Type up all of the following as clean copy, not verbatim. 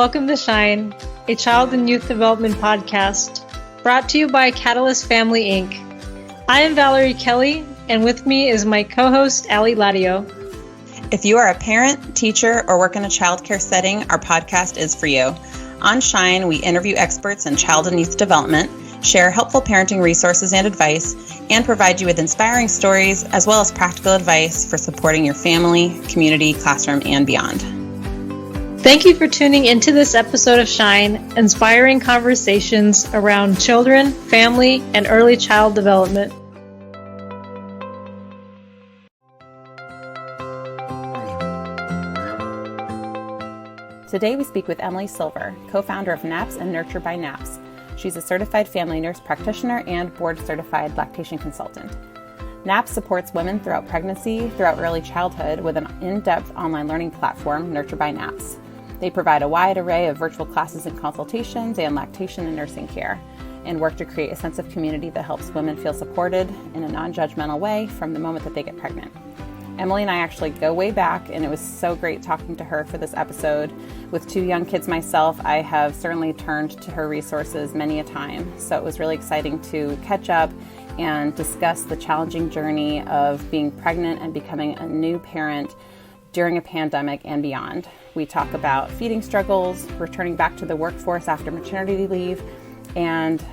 welcome to Shine, a child and youth development podcast brought to you by Catalyst Family, Inc. I am Valerie Kelly, and with me is my co-host, Allie Ladio. If you are a parent, teacher, or work in a childcare setting, our podcast is for you. On Shine, we interview experts in child and youth development, share helpful parenting resources and advice, and provide you with inspiring stories as well as practical advice for supporting your family, community, classroom, and beyond. Thank you for tuning into this episode of Shine, inspiring conversations around children, family, and early child development. Today we speak with Emily Silver, co-founder of Naps and Nurture by Naps. She's a certified family nurse practitioner and board-certified lactation consultant. Naps supports women throughout pregnancy, throughout early childhood with an in-depth online learning platform, Nurture by Naps. They provide a wide array of virtual classes and consultations and lactation and nursing care, and work to create a sense of community that helps women feel supported in a non-judgmental way from the moment that they get pregnant. Emily and I actually go way back, and it was so great talking to her for this episode. With 2 young kids myself, I have certainly turned to her resources many a time, so it was really exciting to catch up and discuss the challenging journey of being pregnant and becoming a new parent during a pandemic and beyond. We talk about feeding struggles, returning back to the workforce after maternity leave, and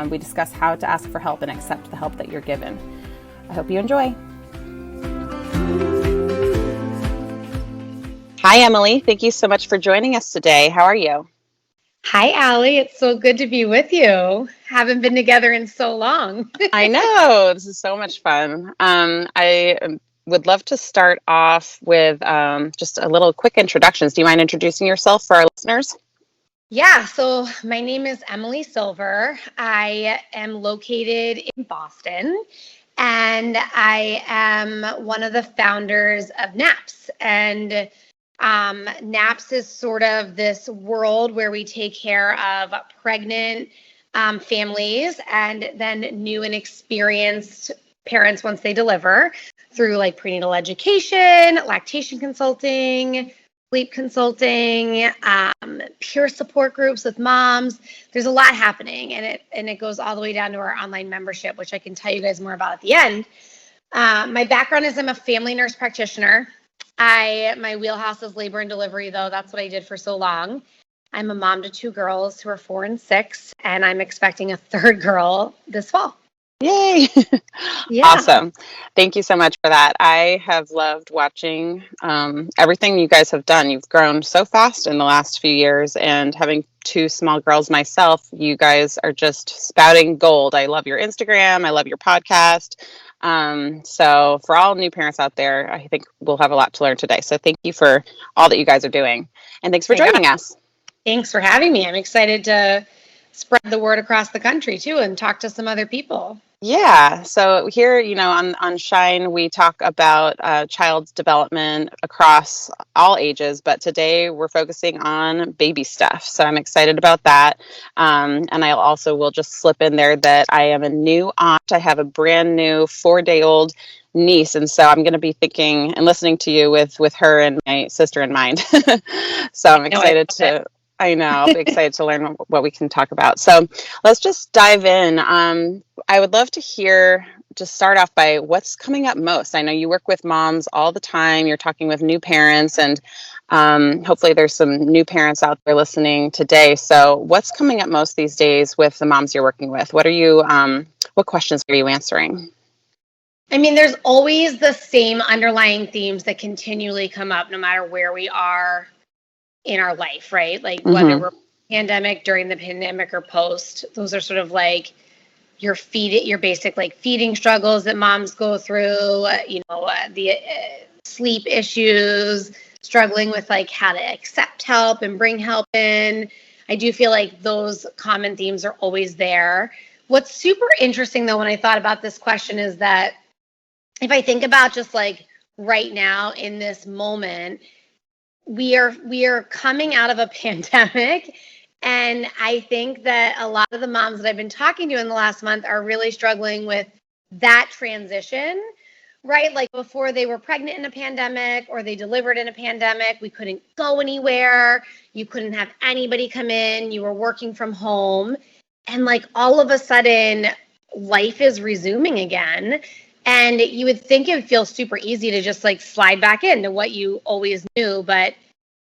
we discuss how to ask for help and accept the help that you're given. I hope you enjoy. Hi, Emily. Thank you so much for joining us today. How are you? Hi, Allie. It's so good to be with you. Haven't been together in so long. I know. This is so much fun. I would love to start off with just a little quick introductions. Do you mind introducing yourself for our listeners? Yeah, so my name is Emily Silver. I am located in Boston, and I am one of the founders of Naps. And Naps is sort of this world where we take care of pregnant families and then new and experienced parents once they deliver through like prenatal education, lactation consulting, sleep consulting, peer support groups with moms. There's a lot happening, and it goes all the way down to our online membership, which I can tell you guys more about at the end. My background is I'm a family nurse practitioner. My wheelhouse is labor and delivery, though. That's what I did for so long. I'm a mom to 2 girls who are 4 and 6, and I'm expecting a 3rd girl this fall. Yay! Yeah. Awesome. Thank you so much for that. I have loved watching everything you guys have done. You've grown so fast in the last few years, and having 2 small girls myself, you guys are just spouting gold. I love your Instagram. I love your podcast. So for all new parents out there, I think we'll have a lot to learn today. So thank you for all that you guys are doing. And thanks for joining us. Thanks for having me. I'm excited to spread the word across the country too and talk to some other people. Yeah. So here, on Shine, we talk about child's development across all ages, but today we're focusing on baby stuff. So I'm excited about that. And I also will just slip in there that I am a new aunt. I have a brand new 4-day-old niece. And so I'm going to be thinking and listening to you with her and my sister in mind. So I'm excited I know. I'll be excited to learn what we can talk about. So let's just dive in. I would love to hear, just start off by what's coming up most. I know you work with moms all the time. You're talking with new parents, and hopefully there's some new parents out there listening today. So what's coming up most these days with the moms you're working with? What questions are you answering? I mean, there's always the same underlying themes that continually come up no matter where we are in our life, right? Like whether we're pandemic, during the pandemic, or post. Those are sort of like your basic like feeding struggles that moms go through, the sleep issues, struggling with like how to accept help and bring help in. I do feel like those common themes are always there. What's super interesting though, when I thought about this question, is that if I think about just like right now in this moment, we are coming out of a pandemic, and I think that a lot of the moms that I've been talking to in the last month are really struggling with that transition right? Like before they were pregnant in a pandemic or they delivered in a pandemic, we couldn't go anywhere. You couldn't have anybody come in. You were working from home. And like all of a sudden, life is resuming again. And you would think it would feel super easy to just like slide back into what you always knew, but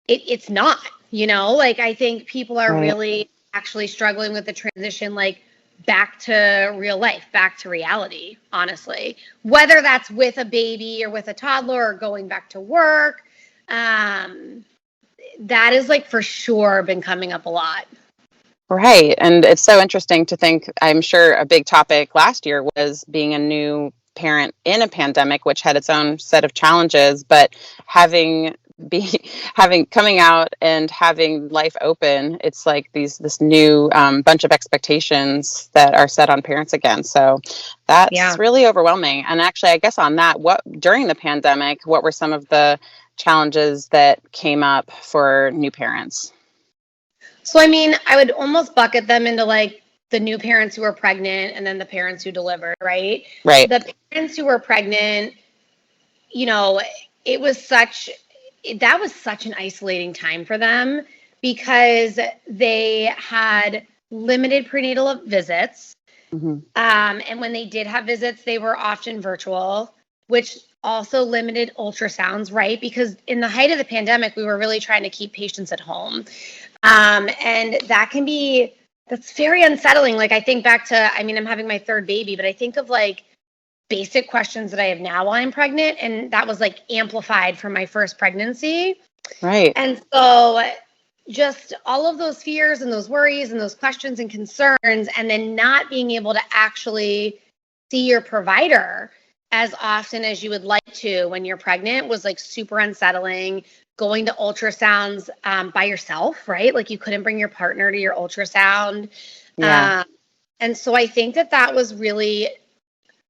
it's not, like I think people are Right. really actually struggling with the transition, like back to real life, back to reality, honestly, whether that's with a baby or with a toddler or going back to work. That is like for sure been coming up a lot. Right. And it's so interesting to think, I'm sure a big topic last year was being a new parent in a pandemic, which had its own set of challenges, but having coming out and having life open, it's like this new bunch of expectations that are set on parents again. So that's really overwhelming. And actually, I guess on that, what during the pandemic, what were some of the challenges that came up for new parents? So, I mean, I would almost bucket them into like the new parents who were pregnant and then the parents who delivered, right? Right. The parents who were pregnant, it was such an isolating time for them because they had limited prenatal visits. Mm-hmm. And when they did have visits, they were often virtual, which also limited ultrasounds, right? Because in the height of the pandemic, we were really trying to keep patients at home. And that's very unsettling. Like I think back to, I'm having my third baby, but I think of like basic questions that I have now while I'm pregnant. And that was like amplified from my first pregnancy. Right. And so just all of those fears and those worries and those questions and concerns, and then not being able to actually see your provider as often as you would like to when you're pregnant was like super unsettling. Going to ultrasounds by yourself, right? Like you couldn't bring your partner to your ultrasound. Yeah. And so I think that was really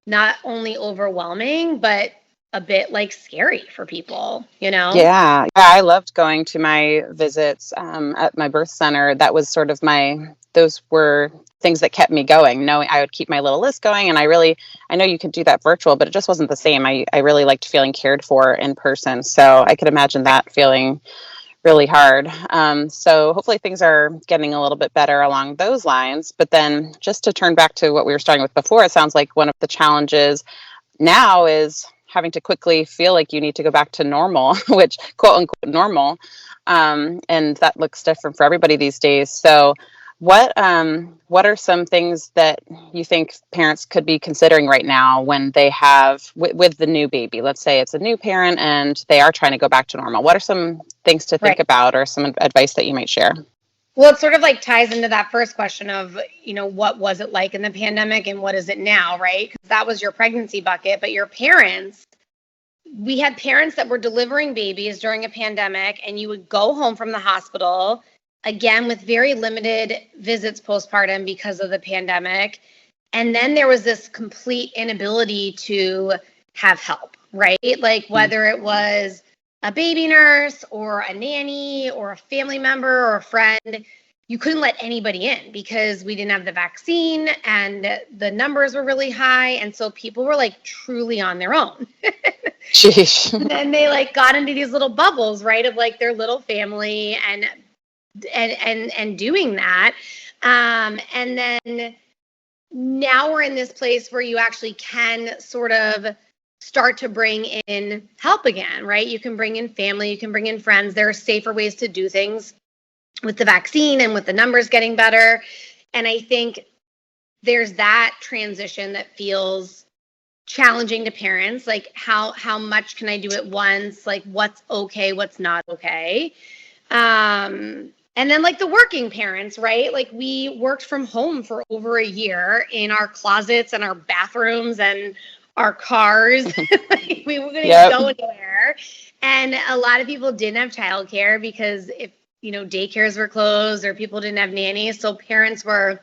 not only overwhelming, but a bit like scary for people, Yeah. I loved going to my visits at my birth center. That was sort of those were things that kept me going, knowing I would keep my little list going. And I know you could do that virtual, but it just wasn't the same. I really liked feeling cared for in person. So I could imagine that feeling really hard. So hopefully things are getting a little bit better along those lines. But then just to turn back to what we were starting with before, it sounds like one of the challenges now is having to quickly feel like you need to go back to normal, which quote unquote normal. And that looks different for everybody these days. So what are some things that you think parents could be considering right now when they have with the new baby? Let's say it's a new parent and they are trying to go back to normal. What are some things to think about or some advice that you might share? Well, it sort of like ties into that first question of, what was it like in the pandemic and what is it now, right? Because that was your pregnancy bucket, but your parents, we had parents that were delivering babies during a pandemic, and you would go home from the hospital, again, with very limited visits postpartum because of the pandemic. And then there was this complete inability to have help, right? Like whether it was a baby nurse or a nanny or a family member or a friend, you couldn't let anybody in because we didn't have the vaccine and the numbers were really high. And so people were like truly on their own. Sheesh. And then they like got into these little bubbles, right, of like their little family and doing that. And then now we're in this place where you actually can sort of start to bring in help again, right? You can bring in family, you can bring in friends. There are safer ways to do things with the vaccine and with the numbers getting better. And I think there's that transition that feels challenging to parents, like how much can I do at once? Like what's okay, what's not okay. And then like the working parents, right? Like we worked from home for over a year in our closets and our bathrooms and our cars. Like, we wouldn't go anywhere. And a lot of people didn't have childcare because if, daycares were closed or people didn't have nannies. So parents were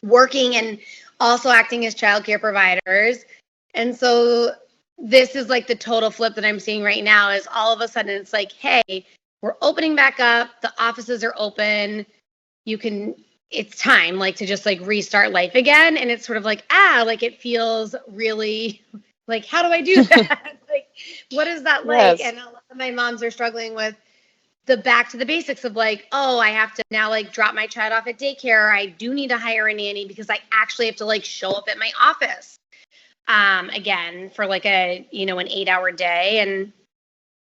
working and also acting as childcare providers. And so this is like the total flip that I'm seeing right now is all of a sudden it's like, hey, we're opening back up. The offices are open. It's time like to just like restart life again. And it's sort of like, like it feels really Like, how do I do that? Like, what is that like? Yes. And a lot of my moms are struggling with the back to the basics of like, oh, I have to now like drop my child off at daycare. I do need to hire a nanny because I actually have to like show up at my office again for like an 8-hour day. And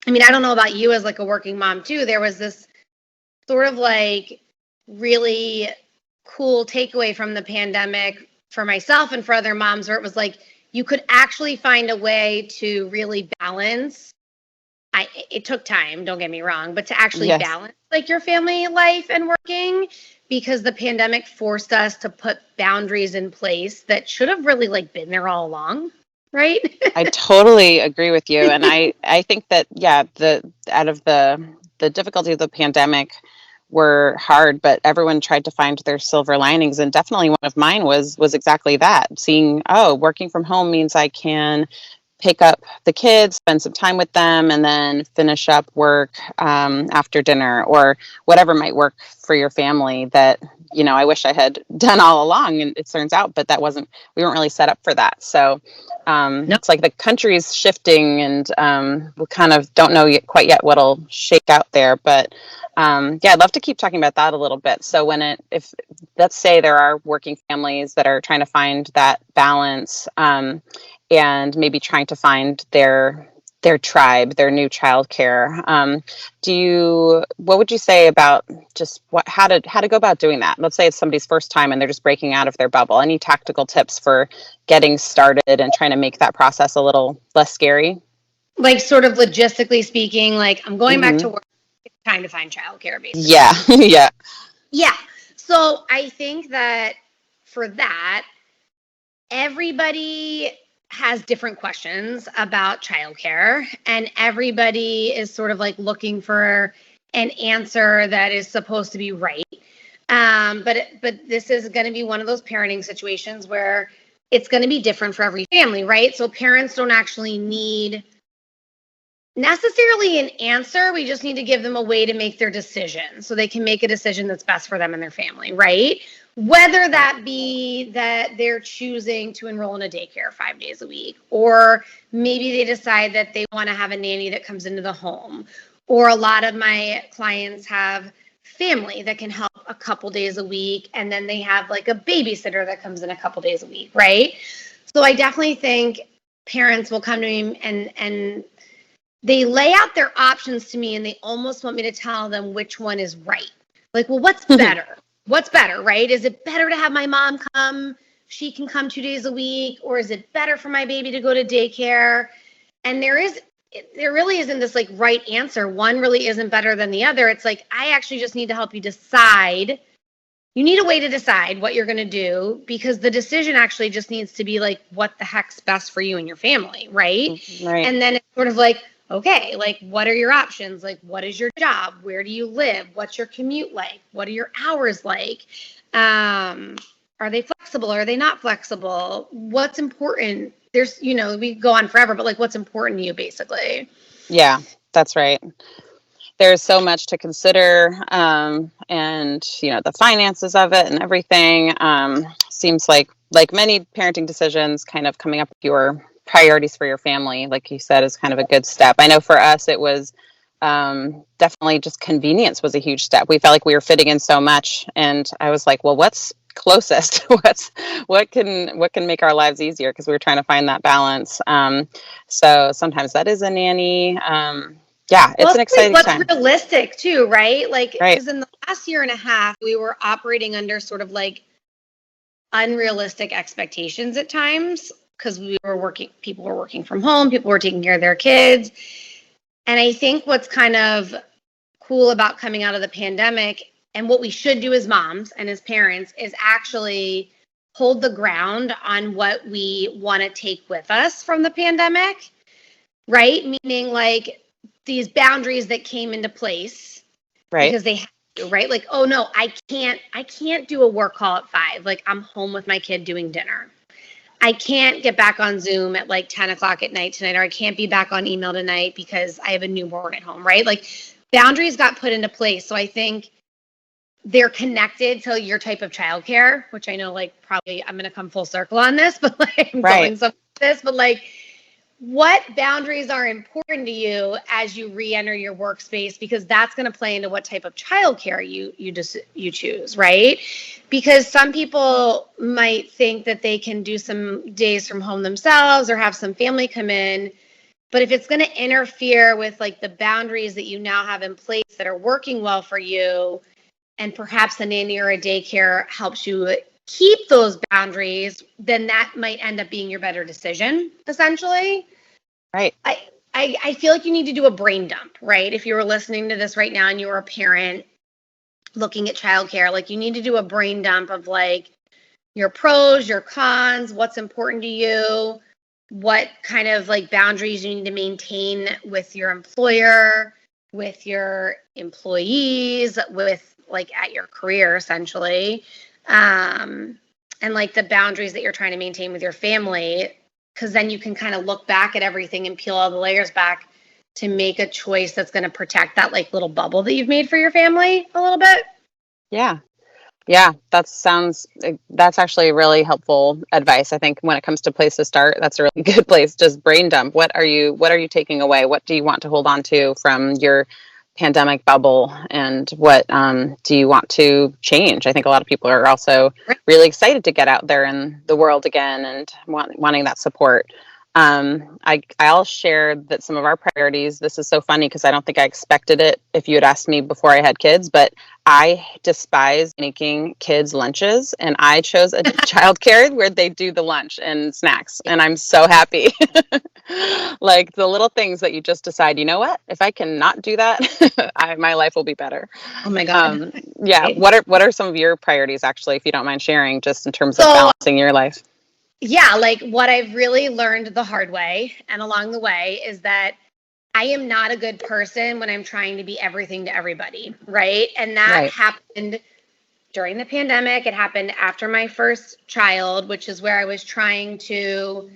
I mean, I don't know about you as like a working mom too. There was this sort of like really cool takeaway from the pandemic for myself and for other moms where it was like you could actually find a way to really balance. It took time, don't get me wrong, but to actually Yes. balance like your family life and working, because the pandemic forced us to put boundaries in place that should have really like been there all along, right? I totally agree with you. And I think that, yeah, out of the difficulties of the pandemic were hard, but everyone tried to find their silver linings. And definitely one of mine was exactly that. Seeing, oh, working from home means I can pick up the kids, spend some time with them, and then finish up work after dinner, or whatever might work for your family that, I wish I had done all along, and it turns out, but we weren't really set up for that. So Nope. it's like the country's shifting, and we kind of don't know quite yet what'll shake out there. But yeah, I'd love to keep talking about that a little bit. So if let's say there are working families that are trying to find that balance, and maybe trying to find their tribe, their new childcare. What would you say about just how to go about doing that? Let's say it's somebody's first time and they're just breaking out of their bubble. Any tactical tips for getting started and trying to make that process a little less scary? Like sort of logistically speaking, like I'm going back to work, it's time to find childcare basically. Yeah. Yeah. Yeah. So I think that for that, everybody has different questions about childcare, and everybody is sort of like looking for an answer that is supposed to be right. But this is going to be one of those parenting situations where it's going to be different for every family, right? So parents don't actually need necessarily an answer. We just need to give them a way to make their decision so they can make a decision that's best for them and their family, right? Whether that be that they're choosing to enroll in a daycare 5 days a week, or maybe they decide that they want to have a nanny that comes into the home, or a lot of my clients have family that can help a couple days a week, and then they have like a babysitter that comes in a couple days a week, right? So I definitely think parents will come to me and they lay out their options to me, and they almost want me to tell them which one is right. Like, well, what's better? What's better, right? Is it better to have my mom come? She can come 2 days a week, or is it better for my baby to go to daycare? And there really isn't this like right answer. One really isn't better than the other. It's like, I actually just need to help you decide. You need a way to decide what you're going to do, because the decision actually just needs to be like, what the heck's best for you and your family, right? Right. And then it's sort of like, okay, like, what are your options? Like, what is your job? Where do you live? What's your commute like? What are your hours like? Are they flexible? Are they not flexible? What's important? There's, we go on forever, but like, what's important to you, basically? Yeah, that's right. There's so much to consider, and the finances of it and everything. Seems like many parenting decisions, kind of coming up with your priorities for your family, like you said, is kind of a good step. I know for us, it was definitely just convenience was a huge step. We felt like we were fitting in so much, and I was like, well, what's closest? what can make our lives easier? Because we were trying to find that balance. So sometimes that is a nanny. Yeah, it's an exciting time. What's realistic too, right? Like, right. Because in the last year and a half, we were operating under sort of like unrealistic expectations at times, because people were working from home, people were taking care of their kids. And I think what's kind of cool about coming out of the pandemic, and what we should do as moms and as parents, is actually hold the ground on what we want to take with us from the pandemic, right? Meaning like these boundaries that came into place, right? Because they have to, right? Like, oh no, I can't do a work call at 5. Like, I'm home with my kid doing dinner. I can't get back on Zoom at like 10 o'clock at night tonight, or I can't be back on email tonight because I have a newborn at home, right? Like, boundaries got put into place. So I think they're connected to your type of childcare, which I know, like, probably I'm going to come full circle on this, but like, I'm going somewhere with this, but like, what boundaries are important to you as you re-enter your workspace, because that's going to play into what type of childcare you choose, right? Because some people might think that they can do some days from home themselves or have some family come in, but if it's going to interfere with like the boundaries that you now have in place that are working well for you, and perhaps a nanny or a daycare helps you keep those boundaries, then that might end up being your better decision, essentially. Right. I feel like you need to do a brain dump, right? If you were listening to this right now and you were a parent looking at childcare, like you need to do a brain dump of like your pros, your cons, what's important to you, what kind of like boundaries you need to maintain with your employer, with your employees, with like at your career essentially, and like the boundaries that you're trying to maintain with your family, because then you can kind of look back at everything and peel all the layers back to make a choice that's going to protect that like little bubble that you've made for your family a little bit. Yeah. Yeah, that's actually really helpful advice. I think when it comes to place to start, that's a really good place. Just brain dump. What are you taking away? What do you want to hold on to from your pandemic bubble? And what do you want to change? I think a lot of people are also really excited to get out there in the world again and wanting that support. I'll share that some of our priorities, this is so funny because I don't think I expected it if you had asked me before I had kids, but I despise making kids lunches, and I chose a childcare where they do the lunch and snacks, and I'm so happy. Like the little things that you just decide, you know what, if I can not do that, my life will be better. Oh my God. Yeah. What are some of your priorities, actually, if you don't mind sharing, just in terms of balancing your life? Yeah, like what I've really learned the hard way and along the way is that I am not a good person when I'm trying to be everything to everybody, right? And that happened during the pandemic. It happened after my first child, which is where I was trying to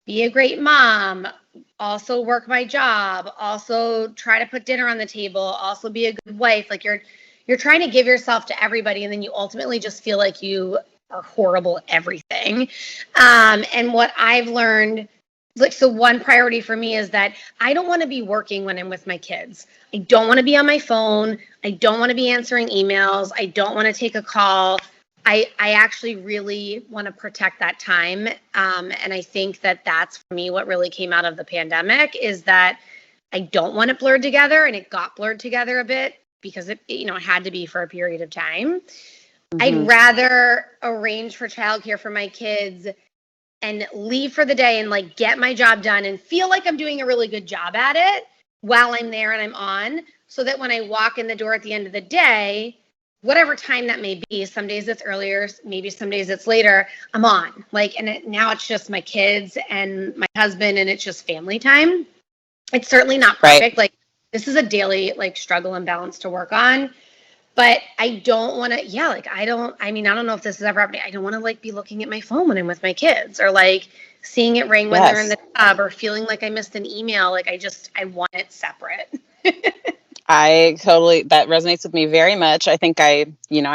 be a great mom, also work my job, also try to put dinner on the table, also be a good wife. Like you're trying to give yourself to everybody, and then you ultimately just feel like you are horrible at everything. And what I've learned, like, so one priority for me is that I don't want to be working when I'm with my kids. I don't want to be on my phone. I don't want to be answering emails. I don't want to take a call. I actually really want to protect that time. And I think that that's for me what really came out of the pandemic is that I don't want it blurred together, and it got blurred together a bit because it had to be for a period of time. Mm-hmm. I'd rather arrange for childcare for my kids and leave for the day and like get my job done and feel like I'm doing a really good job at it while I'm there and I'm on, so that when I walk in the door at the end of the day, whatever time that may be, some days it's earlier, maybe some days it's later, I'm on. Like, and now it's just my kids and my husband, and it's just family time. It's certainly not perfect. Right. Like, this is a daily like struggle and balance to work on. But I don't want to, I don't know if this has ever happened. I don't want to like be looking at my phone when I'm with my kids, or like seeing it ring when they're in the tub, or feeling like I missed an email. Like I want it separate. That resonates with me very much. I think I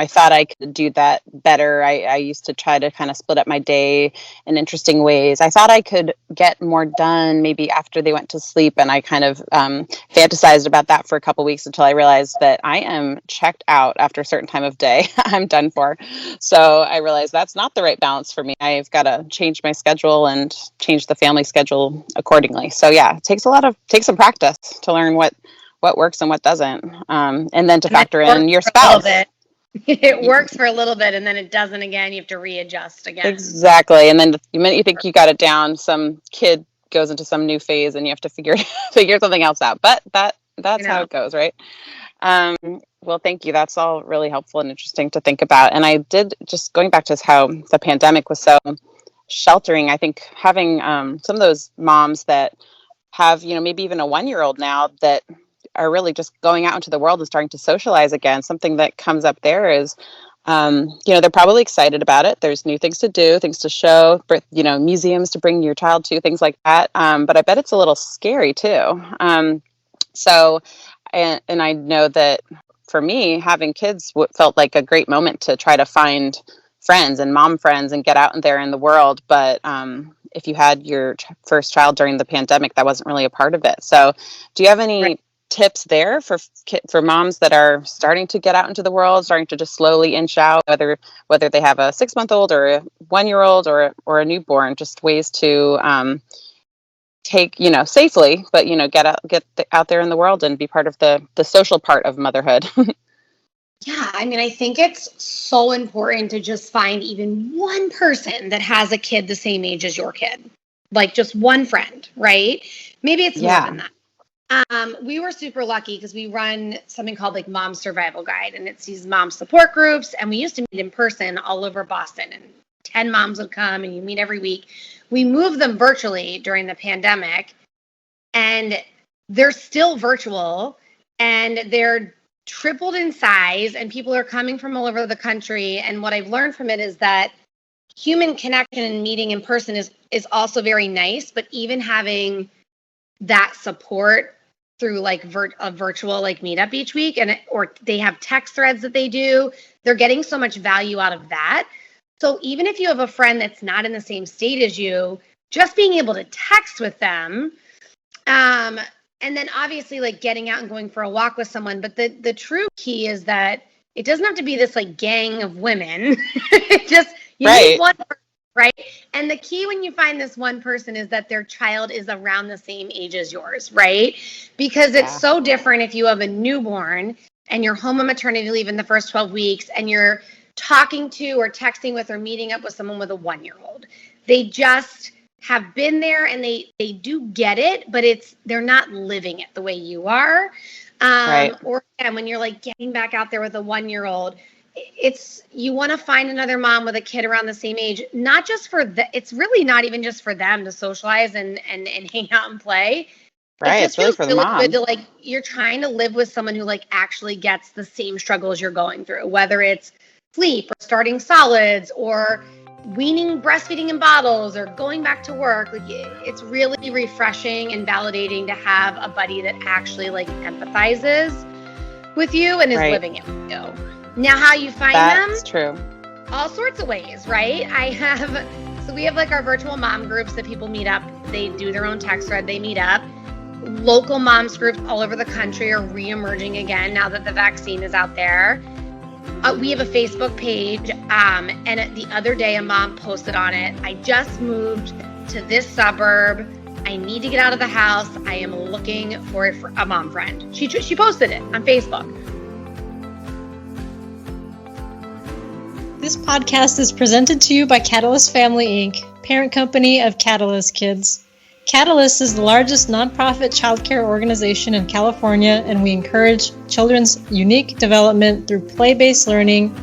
thought I could do that better. I used to try to kind of split up my day in interesting ways. I thought I could get more done maybe after they went to sleep, and I kind of fantasized about that for a couple weeks until I realized that I am checked out after a certain time of day. I'm done for. So I realized that's not the right balance for me. I've got to change my schedule and change the family schedule accordingly. So yeah, it takes some practice to learn what works and what doesn't. And then to factor in your spouse. It works for a little bit, and then it doesn't again. You have to readjust again. Exactly. And then the minute you think you got it down, some kid goes into some new phase and you have to figure something else out. But that's how it goes, right? Well, thank you. That's all really helpful and interesting to think about. And I did, just going back to how the pandemic was so sheltering, I think having some of those moms that have, maybe even a 1-year-old now that are really just going out into the world and starting to socialize again. Something that comes up there is, they're probably excited about it. There's new things to do, things to show, museums to bring your child to, things like that. But I bet it's a little scary too. So I know that for me, having kids felt like a great moment to try to find friends and mom friends and get out there in the world. But if you had your first child during the pandemic, that wasn't really a part of it. So do you have any tips there for moms that are starting to get out into the world, starting to just slowly inch out, whether they have a 6-month-old or a 1-year-old or a newborn, just ways to take, safely, but, get out there in the world and be part of the social part of motherhood? Yeah, I mean, I think it's so important to just find even one person that has a kid the same age as your kid, like just one friend, right? Maybe it's more than that. We were super lucky because we run something called like Mom Survival Guide, and it's these mom support groups. And we used to meet in person all over Boston, and 10 moms would come and you meet every week. We moved them virtually during the pandemic, and they're still virtual, and they're tripled in size, and people are coming from all over the country. And what I've learned from it is that human connection and meeting in person is also very nice, but even having that support through like a virtual like meetup each week, or they have text threads that they do, they're getting so much value out of that. So even if you have a friend that's not in the same state as you, just being able to text with them, and then obviously like getting out and going for a walk with someone. But the true key is that it doesn't have to be this like gang of women. You need one person, right? And the key when you find this one person is that their child is around the same age as yours, right? Because it's so different if you have a newborn and you're home on maternity leave in the first 12 weeks and you're talking to or texting with or meeting up with someone with a 1-year-old. They just have been there and they do get it, but they're not living it the way you are. Or again, when you're like getting back out there with a 1-year-old, you want to find another mom with a kid around the same age, not just it's really not even just for them to socialize and hang out and play. Right. It's really for the mom. Good to like, you're trying to live with someone who like actually gets the same struggles you're going through, whether it's sleep or starting solids or weaning, breastfeeding in bottles or going back to work. Like, it's really refreshing and validating to have a buddy that actually like empathizes with you and is living it with you. Now, how you find them? That's true. All sorts of ways, right? So we have like our virtual mom groups that people meet up. They do their own text thread. They meet up. Local moms groups all over the country are re-emerging again now that the vaccine is out there. We have a Facebook page, and the other day a mom posted on it, I just moved to this suburb. I need to get out of the house. I am looking for a mom friend. She posted it on Facebook. This podcast is presented to you by Catalyst Family Inc., parent company of Catalyst Kids. Catalyst is the largest nonprofit childcare organization in California, and we encourage children's unique development through play-based learning,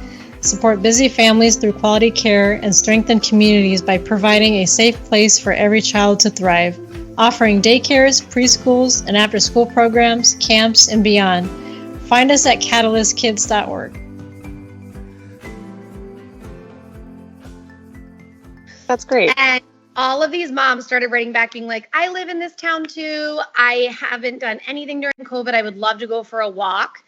support busy families through quality care, and strengthen communities by providing a safe place for every child to thrive, offering daycares, preschools, and after-school programs, camps, and beyond. Find us at catalystkids.org. That's great. And all of these moms started writing back being like, I live in this town too. I haven't done anything during COVID. I would love to go for a walk.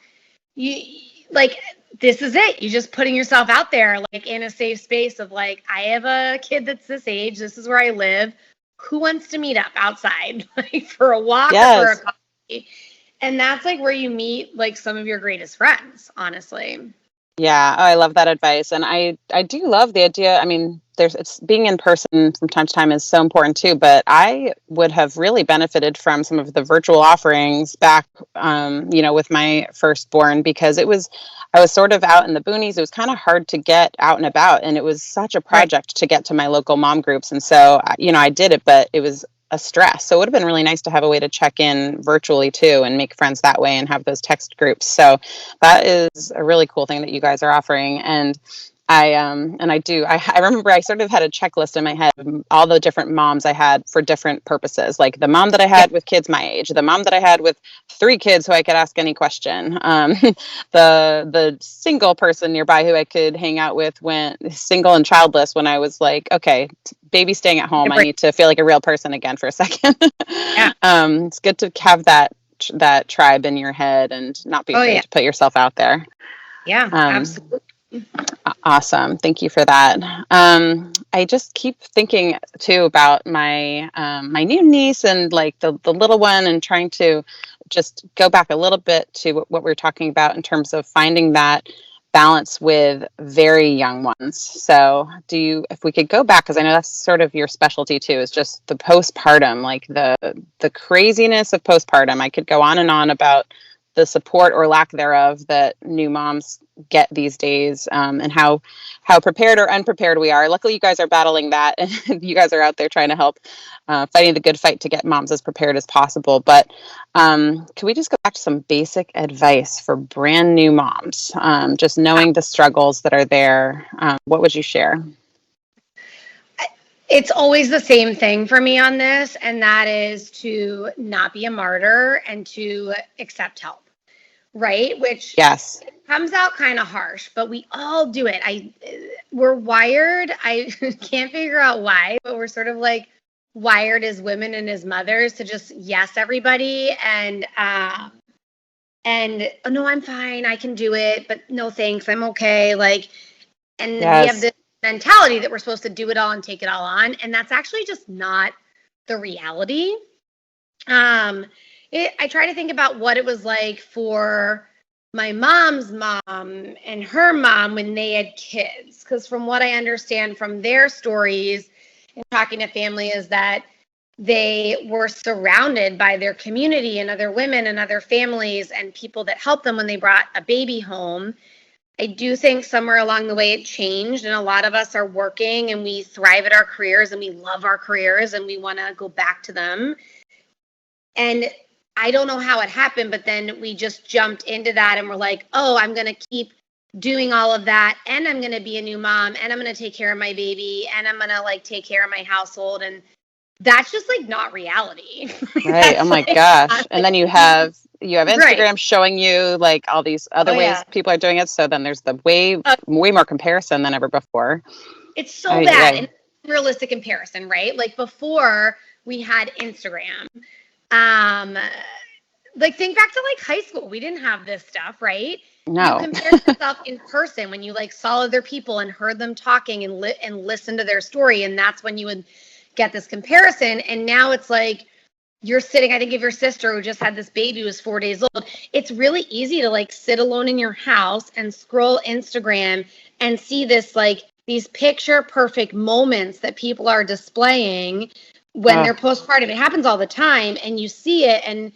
This is it. You're just putting yourself out there like in a safe space of like, I have a kid that's this age. This is where I live. Who wants to meet up outside like for a walk or for a coffee? And that's like where you meet like some of your greatest friends, honestly. Yeah, I love that advice. And I do love the idea. I mean, it's being in person from time to time is so important too, but I would have really benefited from some of the virtual offerings back, with my firstborn, because I was sort of out in the boonies. It was kind of hard to get out and about, and it was such a project to get to my local mom groups. And so, I did it, but it was a stress. So it would have been really nice to have a way to check in virtually too and make friends that way and have those text groups. So that is a really cool thing that you guys are offering. And I remember I sort of had a checklist in my head of all the different moms I had for different purposes, like the mom that I had with kids my age, the mom that I had with 3 kids who I could ask any question, the single person nearby who I could hang out with when single and childless when I was like, okay, baby staying at home, I need to feel like a real person again for a second. It's good to have that tribe in your head and not be afraid to put yourself out there. Yeah, absolutely. Awesome. Thank you for that. I just keep thinking too about my my new niece and like the little one, and trying to just go back a little bit to what we were talking about in terms of finding that balance with very young ones. So if we could go back, because I know that's sort of your specialty too, is just the postpartum, like the craziness of postpartum. I could go on and on about the support or lack thereof that new moms get these days, and how prepared or unprepared we are. Luckily, you guys are battling that, and you guys are out there trying to help, fighting the good fight to get moms as prepared as possible. But can we just go back to some basic advice for brand new moms, just knowing the struggles that are there? What would you share? It's always the same thing for me on this, and that is to not be a martyr and to accept help. Right? Which Yes, comes out kind of harsh, but we all do it. We're wired. I can't figure out why, but we're sort of like wired as women and as mothers to just yes everybody and oh no, I'm fine, I can do it, but no thanks, I'm okay. Like, and we have yes, this mentality that we're supposed to do it all and take it all on, and that's actually just not the reality. I try to think about what it was like for my mom's mom and her mom when they had kids. Because from what I understand from their stories and talking to family is that they were surrounded by their community and other women and other families and people that helped them when they brought a baby home. I do think somewhere along the way it changed, and a lot of us are working and we thrive at our careers and we love our careers and we want to go back to them. And I don't know how it happened, but then we just jumped into that and we're like, oh, I'm going to keep doing all of that, and I'm going to be a new mom, and I'm going to take care of my baby, and I'm going to like take care of my household. And that's just like not reality. right. Oh my gosh. And then you have Instagram Right. showing you like all these other ways people are doing it. So then there's the way more comparison than ever before. It's so bad. And realistic comparison, right? Like before we had Instagram. Like think back to like high school. We didn't have this stuff, right? No. You compared yourself in person when you like saw other people and heard them talking and listened to their story, and that's when you would get this comparison. And now it's like you're sitting, I think of your sister who just had this baby who was 4 days old. It's really easy to like sit alone in your house and scroll Instagram and see this like these picture perfect moments that people are displaying when they're postpartum. It happens all the time, and you see it, and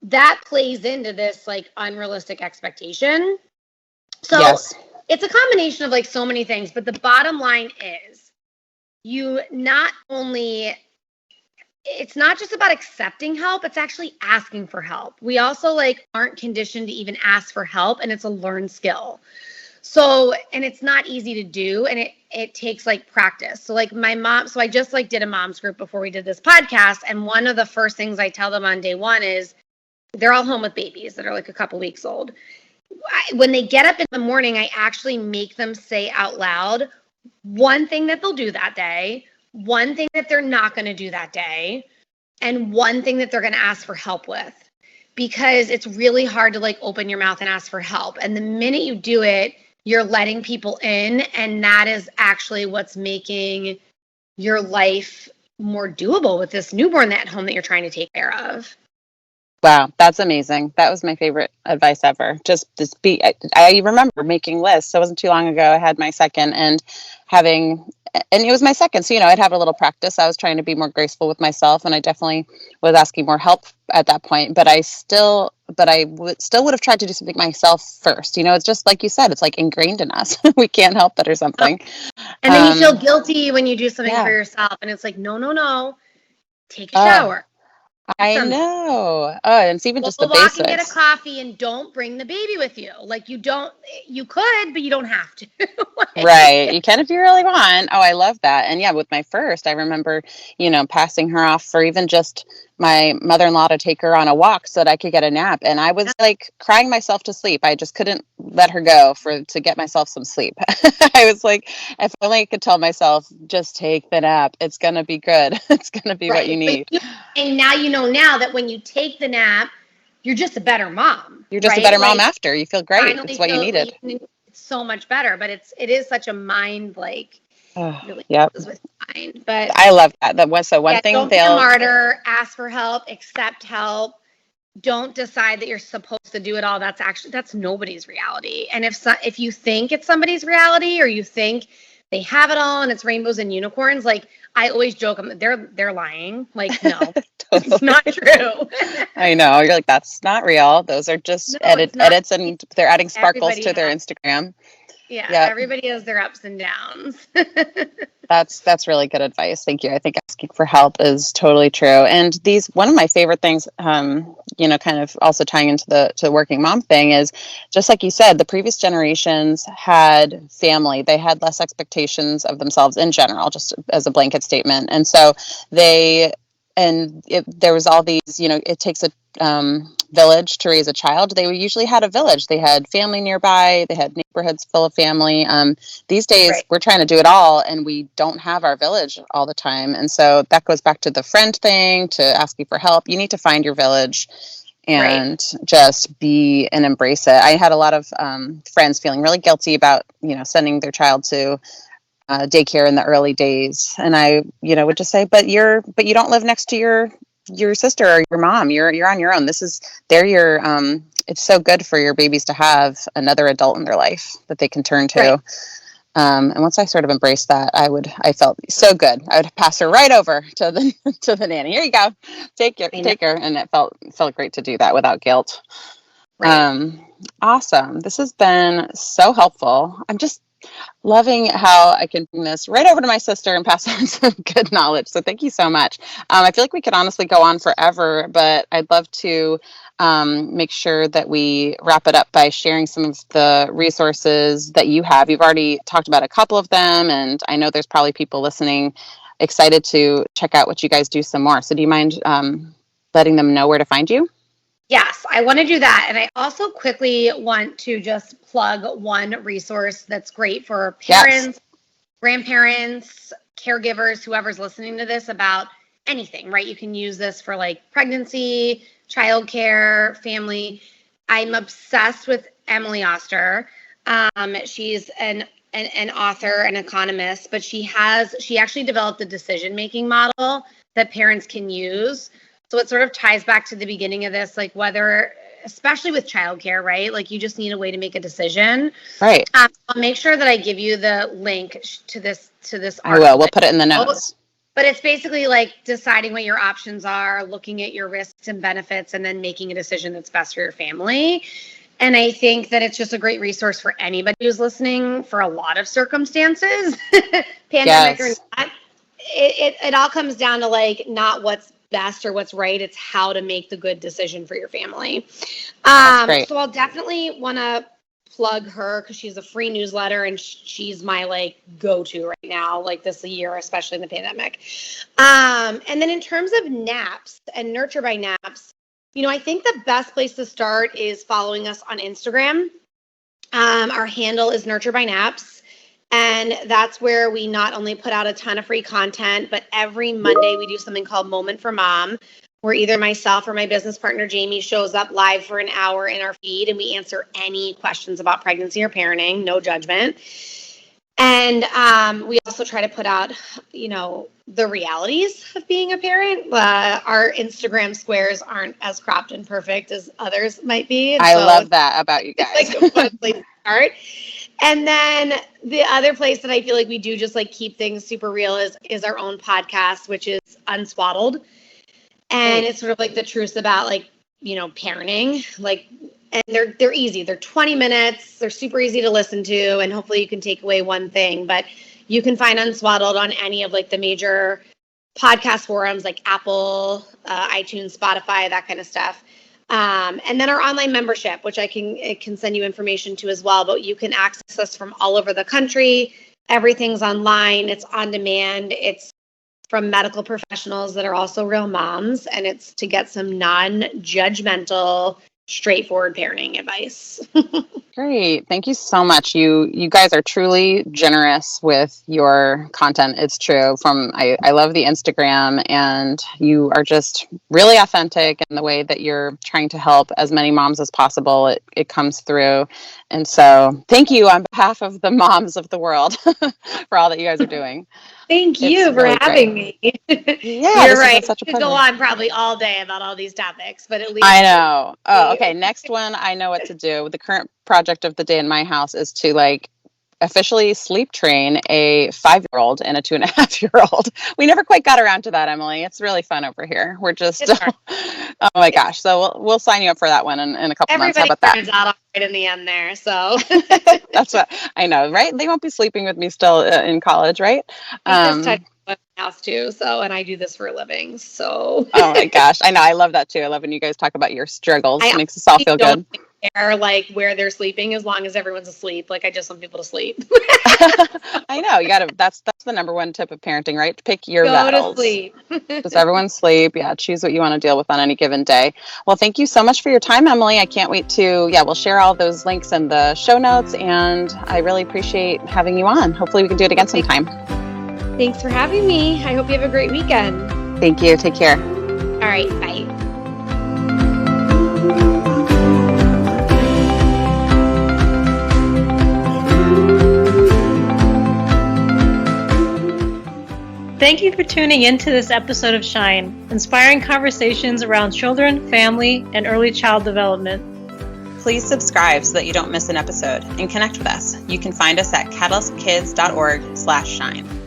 that plays into this like unrealistic expectation. So it's a combination of like so many things, but the bottom line is it's not just about accepting help, it's actually asking for help. We also like aren't conditioned to even ask for help, and it's a learned skill. So, and it's not easy to do, and it takes like practice. So like my mom, so I just like did a mom's group before we did this podcast. And one of the first things I tell them on day one is they're all home with babies that are like a couple weeks old. When they get up in the morning, I actually make them say out loud one thing that they'll do that day, one thing that they're not going to do that day, and one thing that they're going to ask for help with. Because it's really hard to like open your mouth and ask for help. And the minute you do it, you're letting people in, and that is actually what's making your life more doable with this newborn at home that you're trying to take care of. Wow, that's amazing. That was my favorite advice ever. Just be. I remember making lists. So it wasn't too long ago. I had my second, and it was my second. So, I'd have a little practice. I was trying to be more graceful with myself, and I definitely was asking more help at that point. But I would have tried to do something myself first. It's just like you said, it's like ingrained in us. We can't help it or something. And then you feel guilty when you do something for yourself. And it's like, no, take a shower. I know. Oh, and it's even just the basics. Walk and get a coffee, and don't bring the baby with you. Like you could, but you don't have to. Right. You can if you really want. Oh, I love that. And yeah, with my first, I remember, passing her off for even just my mother-in-law to take her on a walk so that I could get a nap. And I was like crying myself to sleep. I just couldn't let her go to get myself some sleep. I was like, if only I could tell myself, just take the nap. It's going to be good. It's going to be what you need. And now now that when you take the nap, you're just a better mom. You're just a better mom after. You feel great. It's what you needed. so much better. But it is such a mind, like, really Yep. messes with mind. But I love that. That was one thing don't be a martyr. Ask for help. Accept help. Don't decide that you're supposed to do it all. That's nobody's reality. And if you think it's somebody's reality, or you think they have it all and it's rainbows and unicorns, like, I always joke, they're lying. Like, no, Totally. it's not true. I know. You're like, that's not real. Those are just edits, and they're adding sparkles to their Instagram. Yeah, yep. Everybody has their ups and downs. That's really good advice. Thank you. I think asking for help is totally true. And one of my favorite things, kind of also tying into the working mom thing, is just like you said, the previous generations had family. They had less expectations of themselves in general, just as a blanket statement. And so there was all these, it takes a village to raise a child. They usually had a village. They had family nearby. They had neighborhoods full of family. These days, right, we're trying to do it all, and we don't have our village all the time. And so that goes back to the friend thing, to asking for help. You need to find your village and just be and embrace it. I had a lot of friends feeling really guilty about, sending their child to daycare in the early days. And I, would just say, but you don't live next to your sister or your mom. You're on your own. It's so good for your babies to have another adult in their life that they can turn to. Right. And once I sort of embraced that, I felt so good. I would pass her right over to the nanny. Here you go, take her. And it felt great to do that without guilt. Right. Awesome. This has been so helpful. I'm just loving how I can bring this right over to my sister and pass on some good knowledge. So thank you so much. I feel like we could honestly go on forever, but I'd love to make sure that we wrap it up by sharing some of the resources that you have. You've already talked about a couple of them, and I know there's probably people listening excited to check out what you guys do some more. So do you mind letting them know where to find you? Yes, I want to do that. And I also quickly want to just plug one resource that's great for parents, grandparents, caregivers, whoever's listening to this, about anything, right? You can use this for like pregnancy, childcare, family. I'm obsessed with Emily Oster. She's an author, an economist, but she actually developed a decision-making model that parents can use. So it sort of ties back to the beginning of this, like whether, especially with childcare, right? Like you just need a way to make a decision. Right. I'll make sure that I give you the link to this article. I will. We'll put it in the notes. But it's basically like deciding what your options are, looking at your risks and benefits, and then making a decision that's best for your family. And I think that it's just a great resource for anybody who's listening for a lot of circumstances, pandemic or not. It all comes down to like not what's best or what's right. It's how to make the good decision for your family. So I'll definitely want to plug her because she's a free newsletter and she's my like go-to right now, like this year, especially in the pandemic. And then in terms of naps and Nurture by Naps, I think the best place to start is following us on Instagram. Our handle is Nurture by Naps. And that's where we not only put out a ton of free content, but every Monday we do something called Moment for Mom, where either myself or my business partner, Jamie, shows up live for an hour in our feed, and we answer any questions about pregnancy or parenting, no judgment. And we also try to put out, the realities of being a parent. Our Instagram squares aren't as cropped and perfect as others might be. I love that about you guys. It's like a fun place to start. And then the other place that I feel like we do just like keep things super real is our own podcast, which is Unswaddled. And it's sort of like the truth about like, parenting, like, and they're easy. They're 20 minutes. They're super easy to listen to. And hopefully you can take away one thing, but you can find Unswaddled on any of like the major podcast forums like Apple, iTunes, Spotify, that kind of stuff. And then our online membership, which it can send you information to as well, but you can access us from all over the country. Everything's online. It's on demand. It's from medical professionals that are also real moms, and it's to get some non-judgmental, straightforward parenting advice. Great. Thank you so much. You guys are truly generous with your content. It's true. I love the Instagram, and you are just really authentic in the way that you're trying to help as many moms as possible. It comes through. And so thank you on behalf of the moms of the world for all that you guys are doing. Thank you for having me. Yeah, you're right. Such a pleasure. Go on probably all day about all these topics, but at least I know. Oh, okay. Next one, I know what to do. The current project of the day in my house is to officially sleep train a 5-year-old and a 2.5-year-old. We never quite got around to that, Emily. It's really fun over here. We're just, oh my gosh. So we'll sign you up for that one in a couple months. How about that? Everybody turns out all right in the end there. So that's what I know, right? They won't be sleeping with me still in college, right? House too. So, and I do this for a living. So, oh my gosh. I know. I love that too. I love when you guys talk about your struggles. It makes us all feel good. Care where they're sleeping as long as everyone's asleep. I just want people to sleep. I know you gotta. That's the number one tip of parenting, right? Pick your battles. To sleep. Does everyone sleep? Yeah, choose what you want to deal with on any given day. Well, thank you so much for your time, Emily. I can't wait to. Yeah, we'll share all those links in the show notes, and I really appreciate having you on. Hopefully, we can do it again sometime. Thanks for having me. I hope you have a great weekend. Thank you. Take care. All right. Bye. Thank you for tuning in to this episode of Shine, inspiring conversations around children, family, and early child development. Please subscribe so that you don't miss an episode and connect with us. You can find us at catalystkids.org/shine.